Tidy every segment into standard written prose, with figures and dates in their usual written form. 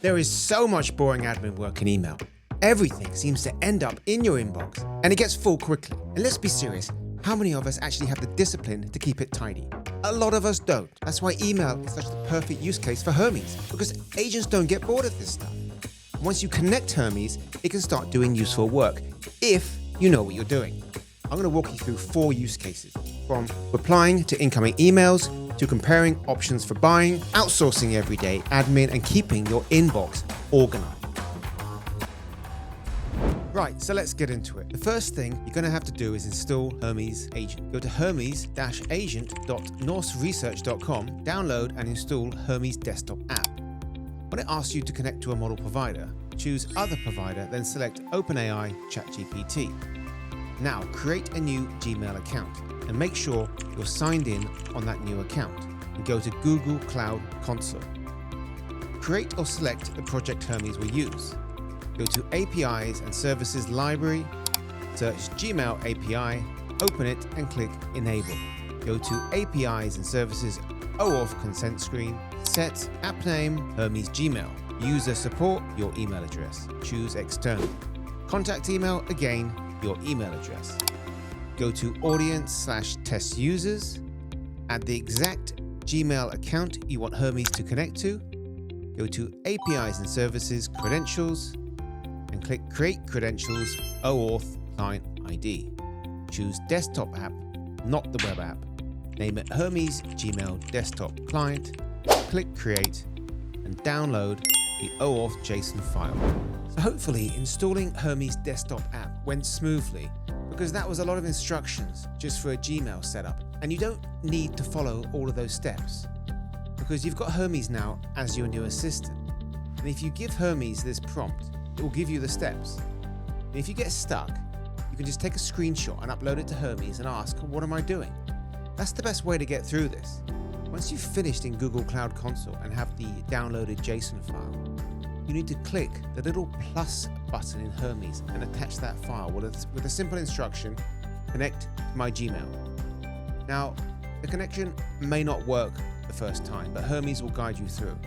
There is so much boring admin work in email. Everything seems to end up in your inbox and it gets full quickly. And let's be serious, how many of us actually have the discipline to keep it tidy? A lot of us don't. That's why email is such the perfect use case for Hermes, because agents don't get bored of this stuff. Once you connect Hermes, it can start doing useful work if you know what you're doing. I'm going to walk you through 4 use cases, from replying to incoming emails, to comparing options for buying, outsourcing everyday admin, and keeping your inbox organized. Right, so let's get into it. The first thing you're going to have to do is install Hermes Agent. Go to hermes-agent.norseresearch.com, download and install Hermes desktop app. When it asks you to connect to a model provider, choose Other Provider, then select OpenAI ChatGPT. Now create a new Gmail account and make sure you're signed in on that new account, and go to Google Cloud Console. Create or select the project Hermes will use. Go to APIs and Services Library, search Gmail API, open it and click Enable. Go to APIs and Services OAuth consent screen, set app name Hermes Gmail. User support, your email address. Choose external. Contact email, again, your email address. Go to audience/test users, add the exact Gmail account you want Hermes to connect to. Go to APIs and Services Credentials, and click Create Credentials OAuth Client ID. Choose Desktop App, not the web app. Name it Hermes Gmail Desktop Client. Click Create and download the OAuth JSON file. So hopefully installing Hermes Desktop app went smoothly, because that was a lot of instructions just for a Gmail setup. And you don't need to follow all of those steps, because you've got Hermes now as your new assistant. And if you give Hermes this prompt, it will give you the steps. And if you get stuck, you can just take a screenshot and upload it to Hermes and ask, what am I doing? That's the best way to get through this. Once you've finished in Google Cloud Console and have the downloaded JSON file, you need to click the little plus button in Hermes and attach that file with a simple instruction: connect to my Gmail. Now, the connection may not work the first time, but Hermes will guide you through.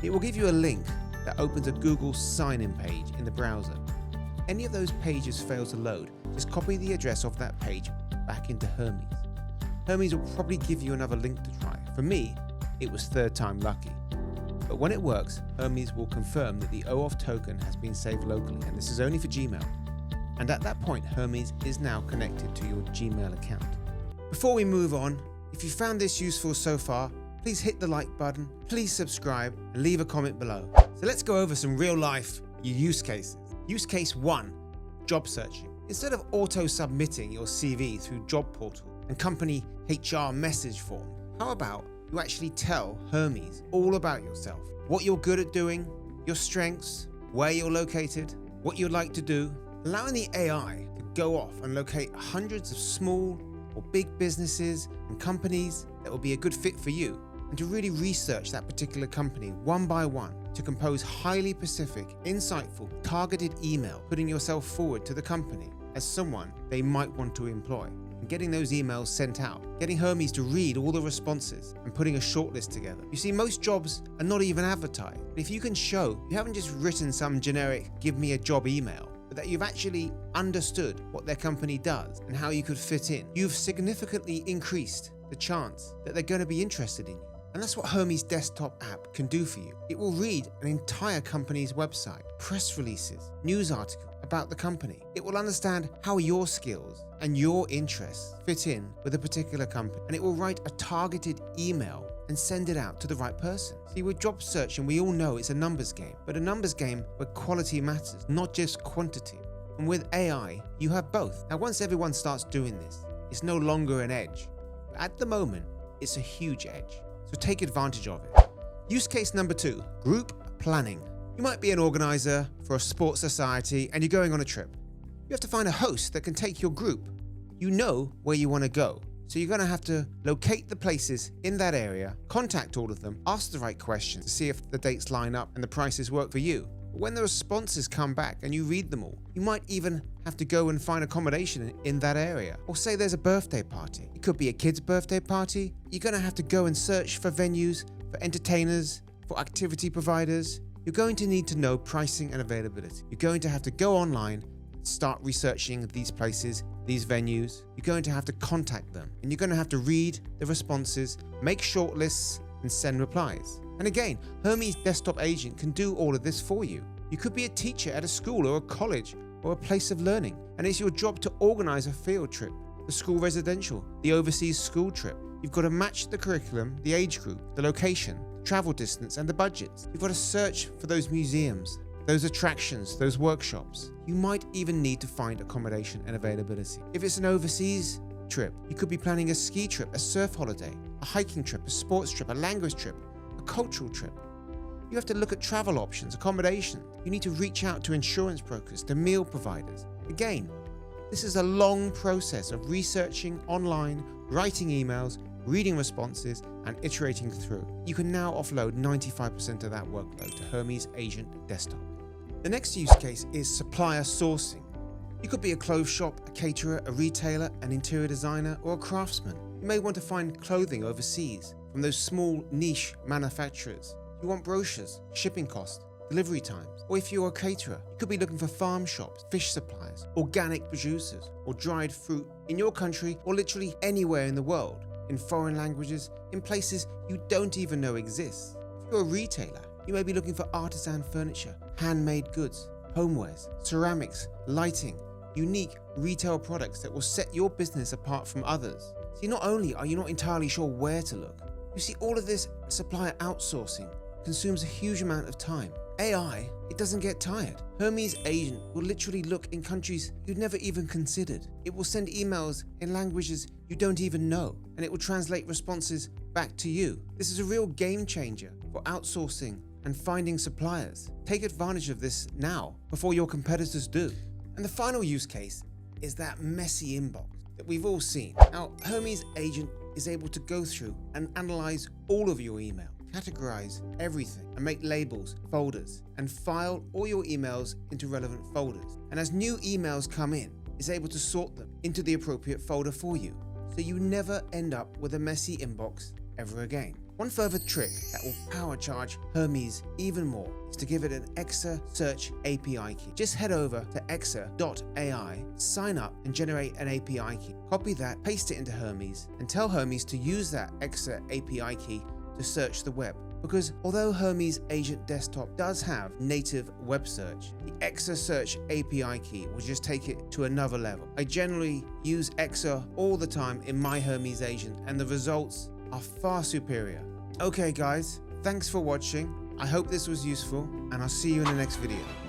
It will give you a link that opens a Google sign-in page in the browser. Any of those pages fail to load, just copy the address of that page back into Hermes. Hermes will probably give you another link to try. For me, it was 3rd time lucky. But when it works, Hermes will confirm that the OAuth token has been saved locally, and this is only for Gmail. And at that point, Hermes is now connected to your Gmail account. Before we move on, if you found this useful so far, please hit the like button, please subscribe, and leave a comment below. So let's go over some real life use cases. Use case 1, job searching. Instead of auto-submitting your CV through job portal and company HR message form, how about you actually tell Hermes all about yourself, what you're good at doing, your strengths, where you're located, what you'd like to do, allowing the AI to go off and locate hundreds of small or big businesses and companies that will be a good fit for you, and to really research that particular company one by one, to compose highly specific, insightful, targeted email, putting yourself forward to the company as someone they might want to employ, and getting those emails sent out, getting Hermes to read all the responses and putting a shortlist together. You see, most jobs are not even advertised. But if you can show you haven't just written some generic give me a job email, but that you've actually understood what their company does and how you could fit in, you've significantly increased the chance that they're going to be interested in you. And that's what Hermes desktop app can do for you. It will read an entire company's website, press releases, news articles about the company. It will understand how your skills and your interests fit in with a particular company. And it will write a targeted email and send it out to the right person. See, with job searching, we all know it's a numbers game, but a numbers game where quality matters, not just quantity. And with AI, you have both. Now, once everyone starts doing this, it's no longer an edge. But at the moment, it's a huge edge. So take advantage of it. Use case number 2, group planning. You might be an organizer for a sports society and you're going on a trip. You have to find a host that can take your group. You know where you want to go. So you're going to have to locate the places in that area, contact all of them, ask the right questions to see if the dates line up and the prices work for you. But when the responses come back and you read them all, you might even have to go and find accommodation in that area. Or say there's a birthday party. It could be a kid's birthday party. You're going to have to go and search for venues, for entertainers, for activity providers. you're going to need to know pricing and availability. You're going to have to go online, start researching these places, these venues. You're going to have to contact them, and you're going to have to read the responses, make shortlists, and send replies. And again, Hermes Desktop Agent can do all of this for you. You could be a teacher at a school or a college or a place of learning, and it's your job to organize a field trip, the school residential, the overseas school trip. You've got to match the curriculum, the age group, the location, travel distance, and the budgets. You've got to search for those museums, those attractions, those workshops. You might even need to find accommodation and availability. If it's an overseas trip, you could be planning a ski trip, a surf holiday, a hiking trip, a sports trip, a language trip, a cultural trip. You have to look at travel options, accommodation. You need to reach out to insurance brokers, to meal providers. Again, this is a long process of researching online, writing emails, reading responses, and iterating through. You can now offload 95% of that workload to Hermes Agent Desktop. The next use case is supplier sourcing. You could be a clothes shop, a caterer, a retailer, an interior designer, or a craftsman. You may want to find clothing overseas from those small niche manufacturers. You want brochures, shipping costs, delivery times. Or if you're a caterer, you could be looking for farm shops, fish suppliers, organic producers, or dried fruit in your country or literally anywhere in the world, in foreign languages, in places you don't even know exist. If you're a retailer, you may be looking for artisan furniture, handmade goods, homewares, ceramics, lighting, unique retail products that will set your business apart from others. See, not only are you not entirely sure where to look, you see all of this supplier outsourcing consumes a huge amount of time. AI, it doesn't get tired. Hermes Agent will literally look in countries you'd never even considered. It will send emails in languages you don't even know, and it will translate responses back to you. This is a real game changer for outsourcing and finding suppliers. Take advantage of this now before your competitors do. And the final use case is that messy inbox that we've all seen. Now, Hermes Agent is able to go through and analyze all of your email, categorize everything, and make labels, folders, and file all your emails into relevant folders. And as new emails come in, it's able to sort them into the appropriate folder for you, so you never end up with a messy inbox ever again. One further trick that will power charge Hermes even more is to give it an Exa search API key. Just head over to exa.ai, sign up, and generate an API key. Copy that, paste it into Hermes, and tell Hermes to use that Exa API key to search the web. Because although Hermes Agent Desktop does have native web search, the Exa search API key will just take it to another level. I generally use Exa all the time in my Hermes Agent, and the results are far superior. Okay guys, thanks for watching. I hope this was useful, and I'll see you in the next video.